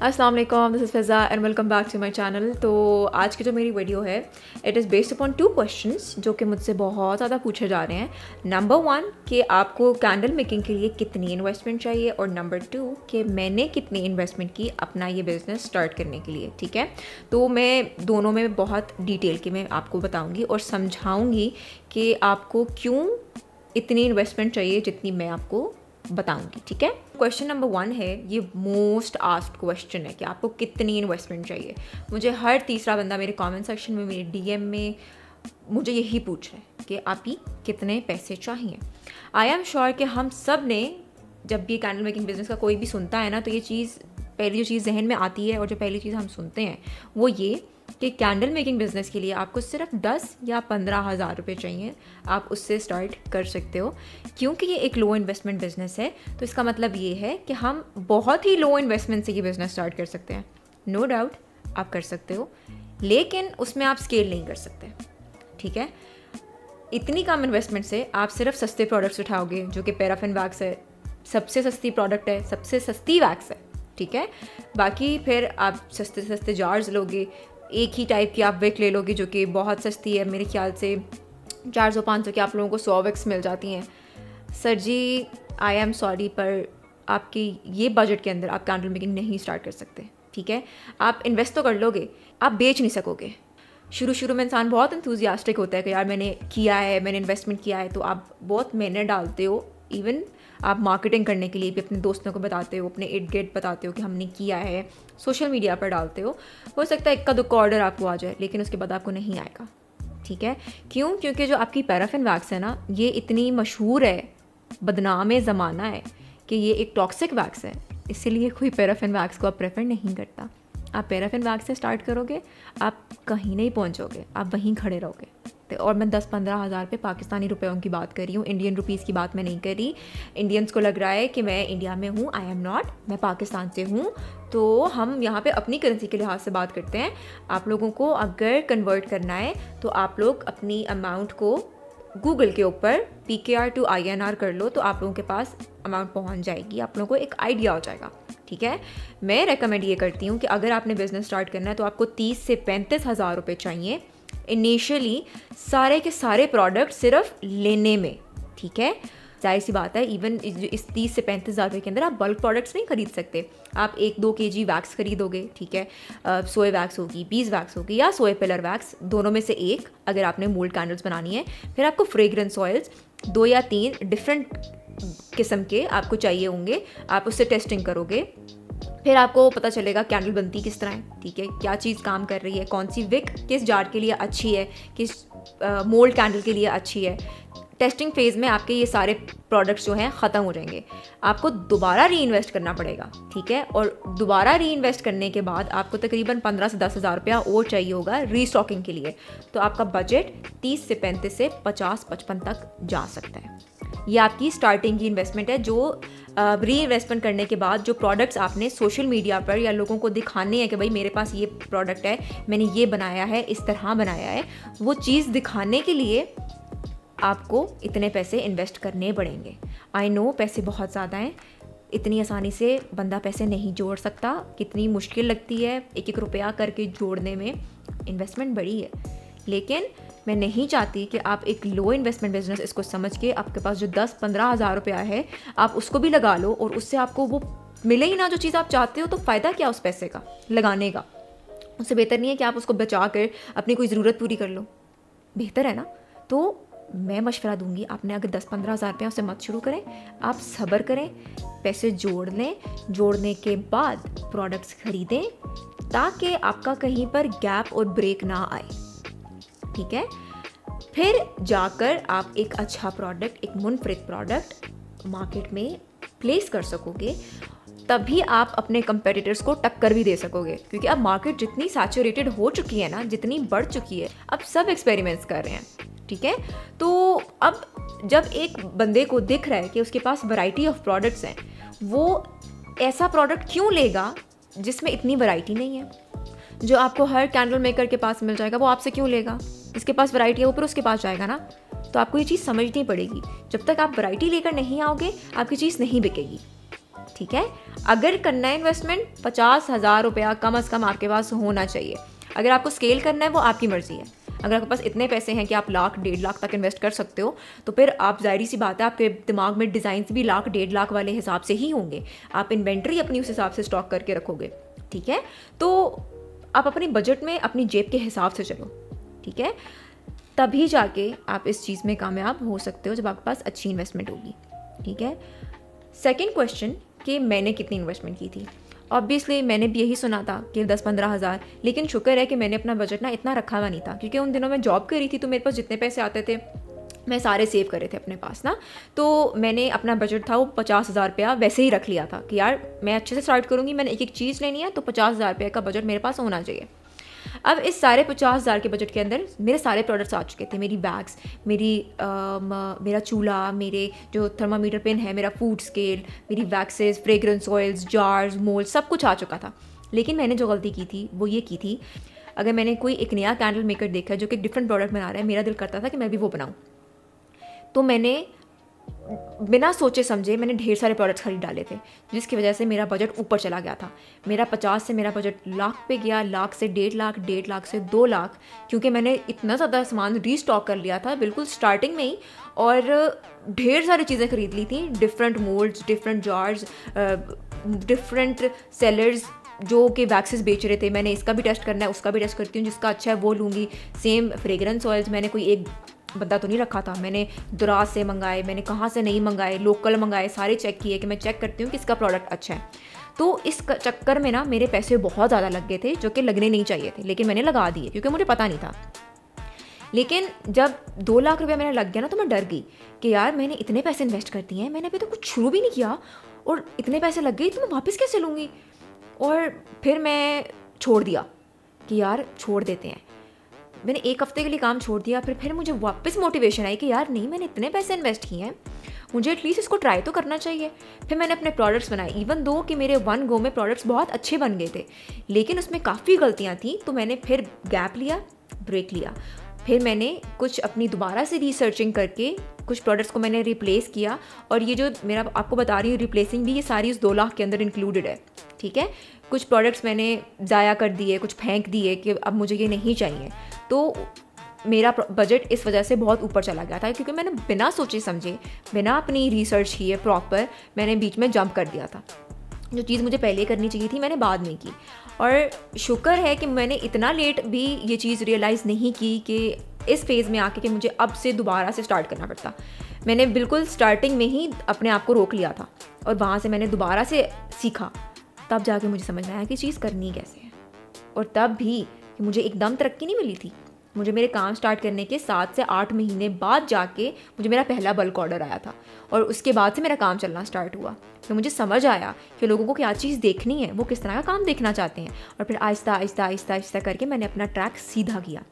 अस्सलाम वालेकुम, this is Fiza and welcome back to my channel. तो आज की जो मेरी वीडियो है it is based upon 2 questions जो कि मुझसे बहुत ज़्यादा पूछे जा रहे हैं। नंबर 1 कि आपको कैंडल मेकिंग के लिए कितनी इन्वेस्टमेंट चाहिए, और नंबर 2 कि मैंने कितनी इन्वेस्टमेंट की अपना ये बिज़नेस स्टार्ट करने के लिए। ठीक है, तो मैं दोनों में बहुत डिटेल के मैं आपको बताऊँगी और समझाऊँगी कि आपको क्यों इतनी इन्वेस्टमेंट चाहिए जितनी मैं आपको बताऊंगी। ठीक है, क्वेश्चन नंबर 1 है, ये मोस्ट आस्क्ड क्वेश्चन है कि आपको कितनी इन्वेस्टमेंट चाहिए। मुझे हर तीसरा बंदा मेरे कमेंट सेक्शन में, मेरे डीएम में मुझे यही पूछ रहा है कि आप ही कितने पैसे चाहिए। आई एम श्योर कि हम सब ने जब भी कैंडल मेकिंग बिजनेस का कोई भी सुनता है ना, तो ये चीज़ पहली जो चीज़ जहन में आती है और जो पहली चीज़ हम सुनते हैं वो ये कि कैंडल मेकिंग बिज़नेस के लिए आपको सिर्फ 10 या 15 हज़ार रुपये चाहिए, आप उससे स्टार्ट कर सकते हो। क्योंकि ये एक लो इन्वेस्टमेंट बिज़नेस है तो इसका मतलब ये है कि हम बहुत ही लो इन्वेस्टमेंट से ये बिज़नेस स्टार्ट कर सकते हैं। नो डाउट आप कर सकते हो, लेकिन उसमें आप स्केल नहीं कर सकते। ठीक है, इतनी कम इन्वेस्टमेंट से आप सिर्फ सस्ते प्रोडक्ट्स उठाओगे, जो कि पैराफिन वैक्स है, सबसे सस्ती प्रोडक्ट है, सबसे सस्ती वैक्स है। ठीक है, बाकी फिर आप सस्ते सस्ते जार्स लोगे, एक ही टाइप की आप विक ले लोगे जो कि बहुत सस्ती है, मेरे ख्याल से 400-500 की आप लोगों को 100 विक्स मिल जाती हैं। Sir ji I am sorry, पर आपकी ये बजट के अंदर आप कैंडल मेकिंग नहीं स्टार्ट कर सकते। ठीक है, आप इन्वेस्ट तो कर लोगे, आप बेच नहीं सकोगे। शुरू में इंसान बहुत एंथुसियास्टिक होता है कि यार मैंने किया है, मैंने इन्वेस्टमेंट किया है, तो आप बहुत मेहनत डालते हो। इवन आप मार्केटिंग करने के लिए भी अपने दोस्तों को बताते हो, अपने इर्द गिर्द बताते हो कि हमने किया है, सोशल मीडिया पर डालते हो सकता है इक्का दुक्का ऑर्डर आपको आ जाए, लेकिन उसके बाद आपको नहीं आएगा। ठीक है, क्यों? क्योंकि जो आपकी पैराफिन वैक्स है ना, ये इतनी मशहूर है, बदनाम ज़माना है कि ये एक टॉक्सिक वैक्स है, इसीलिए कोई पैराफिन वैक्स को आप प्रेफर नहीं करता। आप पैराफिन वैक्स से स्टार्ट करोगे, आप कहीं नहीं पहुंचोगे, आप वहीं खड़े रहोगे। और मैं 10-15 हज़ार पे पाकिस्तानी रुपयों की बात कर रही हूँ, इंडियन रुपीज़ की बात मैं नहीं कर रही। इंडियंस को लग रहा है कि मैं इंडिया में हूँ, आई एम नॉट, मैं पाकिस्तान से हूँ। तो हम यहाँ पे अपनी करेंसी के लिहाज से बात करते हैं। आप लोगों को अगर कन्वर्ट करना है तो आप लोग अपनी अमाउंट को गूगल के ऊपर PKR to INR कर लो, तो आप लोगों के पास अमाउंट पहुँच जाएगी, आप लोगों को एक आइडिया हो जाएगा। ठीक है, मैं रेकमेंड ये करती हूँ कि अगर आपने बिज़नेस स्टार्ट करना है तो आपको 30 से 35 हज़ार रुपये चाहिए इनिशियली, सारे के सारे प्रोडक्ट सिर्फ लेने में। ठीक है, जाहिर सी बात है, इवन इस 30 से 35 हज़ार रुपये के अंदर आप बल्क प्रोडक्ट्स नहीं खरीद सकते। आप 1-2 kg वैक्स खरीदोगे, ठीक है, सोए वैक्स होगी, बीज वैक्स होगी, या सोए पिलर वैक्स, दोनों में से एक अगर आपने मोल्ड कैंडल्स बनानी है। फिर आपको फ्रेग्रेंस ऑयल्स 2 या 3 डिफरेंट किस्म के आपको चाहिए होंगे, आप उससे टेस्टिंग करोगे, फिर आपको पता चलेगा कैंडल बनती किस तरह है। ठीक है, क्या चीज़ काम कर रही है, कौन सी विक किस जार के लिए अच्छी है, किस मोल्ड कैंडल के लिए अच्छी है। टेस्टिंग फेज़ में आपके ये सारे प्रोडक्ट्स जो हैं ख़त्म हो जाएंगे, आपको दोबारा री इन्वेस्ट करना पड़ेगा। ठीक है, और दोबारा री इन्वेस्ट करने के बाद आपको तकरीबन 15 से 10 हज़ार रुपया और चाहिए होगा रीस्टॉकिंग के लिए। तो आपका बजट 30 से 35 से 50-55 तक जा सकता है। ये आपकी स्टार्टिंग की इन्वेस्टमेंट है, जो री इन्वेस्टमेंट करने के बाद जो प्रोडक्ट्स आपने सोशल मीडिया पर या लोगों को दिखाने हैं कि भाई मेरे पास ये प्रोडक्ट है, मैंने ये बनाया है, इस तरह बनाया है, वो चीज़ दिखाने के लिए आपको इतने पैसे इन्वेस्ट करने पड़ेंगे। आई नो पैसे बहुत ज़्यादा हैं, इतनी आसानी से बंदा पैसे नहीं जोड़ सकता, कितनी मुश्किल लगती है एक एक रुपया करके जोड़ने में, इन्वेस्टमेंट बड़ी है। लेकिन मैं नहीं चाहती कि आप एक लो इन्वेस्टमेंट बिजनेस इसको समझ के आपके पास जो 10-15 हज़ार रुपया है आप उसको भी लगा लो और उससे आपको वो मिले ही ना जो चीज़ आप चाहते हो, तो फ़ायदा क्या उस पैसे का लगाने का। उससे बेहतर नहीं है कि आप उसको बचा कर अपनी कोई ज़रूरत पूरी कर लो, बेहतर है ना। तो मैं मशवरा दूंगी, आपने अगर 10-15 हज़ार रुपया उससे मत शुरू करें, आप सब्र करें, पैसे जोड़ लें, जोड़ने के बाद प्रोडक्ट्स खरीदें ताकि आपका कहीं पर गैप और ब्रेक ना आए। ठीक है, फिर जाकर आप एक अच्छा प्रोडक्ट, एक मुनफरिद प्रोडक्ट मार्केट में प्लेस कर सकोगे, तभी आप अपने कंपेटिटर्स को टक्कर भी दे सकोगे। क्योंकि अब मार्केट जितनी सैचुरेटेड हो चुकी है ना, जितनी बढ़ चुकी है, अब सब एक्सपेरिमेंट्स कर रहे हैं। ठीक है, तो अब जब एक बंदे को दिख रहा है कि उसके पास वैरायटी ऑफ प्रोडक्ट्स हैं, वो ऐसा प्रोडक्ट क्यों लेगा जिसमें इतनी वैरायटी नहीं है? जो आपको हर कैंडल मेकर के पास मिल जाएगा वो आपसे क्यों लेगा? जिसके पास वैरायटी है वो फिर उसके पास जाएगा ना। तो आपको ये चीज़ समझनी पड़ेगी, जब तक आप वैरायटी लेकर नहीं आओगे आपकी चीज़ नहीं बिकेगी। ठीक है। अगर करना है इन्वेस्टमेंट, 50,000 रुपया कम अज़ कम आपके पास होना चाहिए। अगर आपको स्केल करना है वो आपकी मर्ज़ी है। अगर आपके पास इतने पैसे हैं कि आप लाख 1.5 लाख तक इन्वेस्ट कर सकते हो, तो फिर आप ज़ाहिर सी बात है आपके दिमाग में डिज़ाइन भी लाख 1.5 लाख वाले हिसाब से ही होंगे। आप इन्वेंट्री अपनी उस हिसाब से स्टॉक करके रखोगे, ठीक है। तो आप अपनी बजट में अपनी जेब के हिसाब से चलो, ठीक है। तभी जाके आप इस चीज़ में कामयाब हो सकते हो जब आपके पास अच्छी इन्वेस्टमेंट होगी, ठीक है। सेकेंड क्वेश्चन कि मैंने कितनी इन्वेस्टमेंट की थी। ऑब्वियसली मैंने भी यही सुना था कि 10-15 हज़ार, लेकिन शुक्र है कि मैंने अपना बजट ना इतना रखा हुआ नहीं था, क्योंकि उन दिनों मैं जॉब कर रही थी, तो मेरे पास जितने पैसे आते थे मैं सारे सेव करे थे अपने पास ना। तो मैंने अपना बजट था वो 50,000 रुपया वैसे ही रख लिया था कि यार मैं अच्छे से स्टार्ट करूँगी, मैंने एक एक चीज़ लेनी है, तो 50,000 रुपये का बजट मेरे पास होना चाहिए। अब इस सारे 50,000 के बजट के अंदर मेरे सारे प्रोडक्ट्स आ चुके थे। मेरी बैग्स, मेरा चूल्हा, मेरे जो थर्मामीटर पिन है, मेरा फूड स्केल, मेरी waxes, fragrance oils, jars, mould, सब कुछ आ चुका था। लेकिन मैंने जो गलती की थी वो ये की थी, अगर मैंने कोई एक नया कैंडल मेकर देखा जो कि डिफरेंट प्रोडक्ट बना रहा है, मेरा दिल करता था कि मैं भी वो बनाऊँ। तो मैंने बिना सोचे समझे मैंने ढेर सारे प्रोडक्ट्स खरीद डाले थे, जिसकी वजह से मेरा बजट ऊपर चला गया था। मेरा 50 से मेरा बजट लाख पे गया, लाख से 1.5 लाख, 1.5 लाख से 2 लाख, क्योंकि मैंने इतना ज़्यादा सामान रीस्टॉक कर लिया था बिल्कुल स्टार्टिंग में ही, और ढेर सारी चीज़ें खरीद ली थी, different moulds, different jars, different sellers जो कि वैक्सेस बेच रहे थे। मैंने इसका भी टेस्ट करना है, उसका भी टेस्ट करती हूँ, जिसका अच्छा है वो लूँगी। सेम फ्रेग्रेंस ऑयल्स, मैंने कोई एक बंदा तो नहीं रखा था, मैंने दराज से मंगाए, मैंने कहाँ से नहीं मंगाए, लोकल मंगाए, सारे चेक किए कि मैं चेक करती हूँ कि इसका प्रोडक्ट अच्छा है। तो इस चक्कर में ना मेरे पैसे बहुत ज़्यादा लग गए थे, जो कि लगने नहीं चाहिए थे, लेकिन मैंने लगा दिए क्योंकि मुझे पता नहीं था। लेकिन जब 2 लाख रुपया मेरा लग गया ना, तो मैं डर गई कि यार मैंने इतने पैसे इन्वेस्ट कर दिए हैं, मैंने अभी तो कुछ शुरू भी नहीं किया और इतने पैसे लग गए, तो मैं वापस कैसे लूँगी। और फिर मैं छोड़ दिया कि यार छोड़ देते हैं। मैंने 1 हफ्ते के लिए काम छोड़ दिया। फिर मुझे वापस मोटिवेशन आई कि यार नहीं, मैंने इतने पैसे इन्वेस्ट किए हैं, मुझे एटलीस्ट इसको ट्राई तो करना चाहिए। फिर मैंने अपने प्रोडक्ट्स बनाए, इवन दो कि मेरे 1 गो में प्रोडक्ट्स बहुत अच्छे बन गए थे, लेकिन उसमें काफ़ी गलतियाँ थी। तो मैंने फिर गैप लिया, ब्रेक लिया। फिर मैंने कुछ अपनी दोबारा से रिसर्चिंग करके कुछ प्रोडक्ट्स को मैंने रिप्लेस किया। और ये जो मेरा आपको बता रही हूँ रिप्लेसिंग भी, ये सारी उस 2 लाख के अंदर इंक्लूडेड है, ठीक है। कुछ प्रोडक्ट्स मैंने ज़ाया कर दिए, कुछ फेंक दिए कि अब मुझे ये नहीं चाहिए। तो मेरा बजट इस वजह से बहुत ऊपर चला गया था, क्योंकि मैंने बिना सोचे समझे, बिना अपनी रिसर्च किए प्रॉपर, मैंने बीच में जंप कर दिया था। जो चीज़ मुझे पहले करनी चाहिए थी मैंने बाद में की। और शुक्र है कि मैंने इतना लेट भी ये चीज़ रियलाइज़ नहीं की कि इस फेज़ में आके कि मुझे अब से दोबारा से स्टार्ट करना पड़ता। मैंने बिल्कुल स्टार्टिंग में ही अपने आप को रोक लिया था और वहाँ से मैंने दोबारा से सीखा। तब जाके मुझे समझ में आया कि चीज़ करनी कैसे है। और तब भी कि मुझे एकदम तरक्की नहीं मिली थी। मुझे मेरे काम स्टार्ट करने के 7 से 8 महीने बाद जाके मुझे मेरा पहला बल्क ऑर्डर आया था, और उसके बाद से मेरा काम चलना स्टार्ट हुआ। तो मुझे समझ आया कि लोगों को क्या चीज़ देखनी है, वो किस तरह का काम देखना चाहते हैं। और फिर आहिस्ता आहिस्ता आहिस्ता आहिस्ता करके मैंने अपना ट्रैक सीधा किया।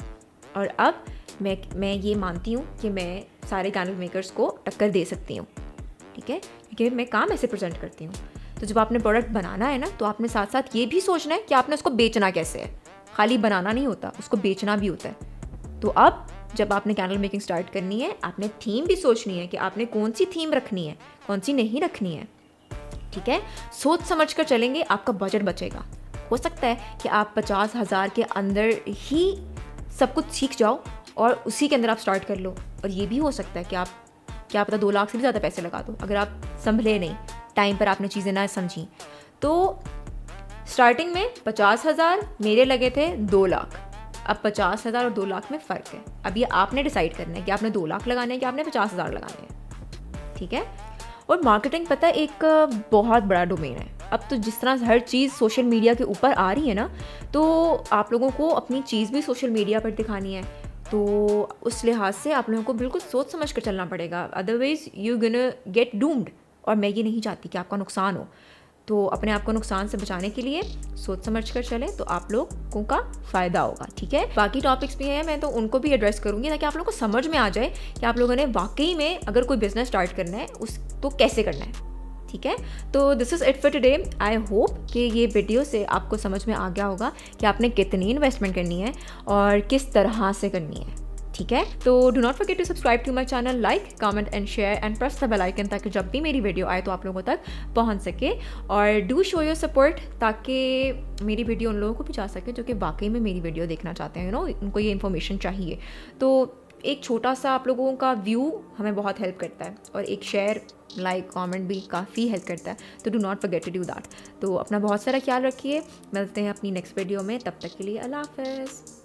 और अब मैं ये मानती हूँ कि मैं सारे कैंडल मेकर्स को टक्कर दे सकती हूँ, ठीक है, क्योंकि मैं काम ऐसे प्रेजेंट करती हूँ। तो जब आपने प्रोडक्ट बनाना है ना, तो आपने साथ साथ ये भी सोचना है कि आपने उसको बेचना कैसे है। खाली बनाना नहीं होता, उसको बेचना भी होता है। तो अब जब आपने कैंडल मेकिंग स्टार्ट करनी है, आपने थीम भी सोचनी है कि आपने कौन सी थीम रखनी है, कौन सी नहीं रखनी है, ठीक है। सोच समझ कर चलेंगे, आपका बजट बचेगा। हो सकता है कि आप 50,000 के अंदर ही सब कुछ सीख जाओ और उसी के अंदर आप स्टार्ट कर लो। और ये भी हो सकता है कि आप क्या पता 2 लाख से भी ज़्यादा पैसे लगा दो, अगर आप संभले नहीं, टाइम पर आपने चीज़ें ना समझी। तो स्टार्टिंग में 50,000 मेरे लगे थे 2 लाख। अब 50,000 और 2 लाख में फ़र्क है। अब ये आपने डिसाइड करना है कि आपने 2 लाख लगाने हैं कि आपने 50,000 लगाने हैं, ठीक है। और मार्केटिंग पता है एक बहुत बड़ा डोमेन है। अब तो जिस तरह हर चीज़ सोशल मीडिया के ऊपर आ रही है ना, तो आप लोगों को अपनी चीज़ भी सोशल मीडिया पर दिखानी है। तो उस लिहाज से आप लोगों को बिल्कुल सोच समझ कर चलना पड़ेगा, otherwise you gonna get doomed. और मैं ये नहीं चाहती कि आपका नुकसान हो। तो अपने आप को नुकसान से बचाने के लिए सोच समझ कर चलें, तो आप लोगों का फ़ायदा होगा, ठीक है। बाकी टॉपिक्स भी हैं, मैं तो उनको भी एड्रेस करूँगी ताकि आप लोगों को समझ में आ जाए कि आप लोगों ने वाकई में अगर कोई बिज़नेस स्टार्ट करना है उस तो कैसे करना है, ठीक है। तो this is it for today. I hope कि ये वीडियो से आपको समझ में आ गया होगा कि आपने कितनी इन्वेस्टमेंट करनी है और किस तरह से करनी है, ठीक है, तो do not forget to subscribe to my channel, like comment and share and press the bell icon, ताकि जब भी मेरी वीडियो आए तो आप लोगों तक पहुंच सके। और डू शो योर सपोर्ट, ताकि मेरी वीडियो उन लोगों को भी जा सके जो कि वाकई में मेरी वीडियो देखना चाहते हैं, यू नो, उनको ये इन्फॉर्मेशन चाहिए। तो एक छोटा सा आप लोगों का व्यू हमें बहुत हेल्प करता है, और एक शेयर, लाइक, कमेंट भी काफ़ी हेल्प करता है। तो do not forget to do that. तो अपना बहुत सारा ख्याल रखिए, मिलते हैं अपनी नेक्स्ट वीडियो में, तब तक के लिए अल्लाह हाफ़िज़।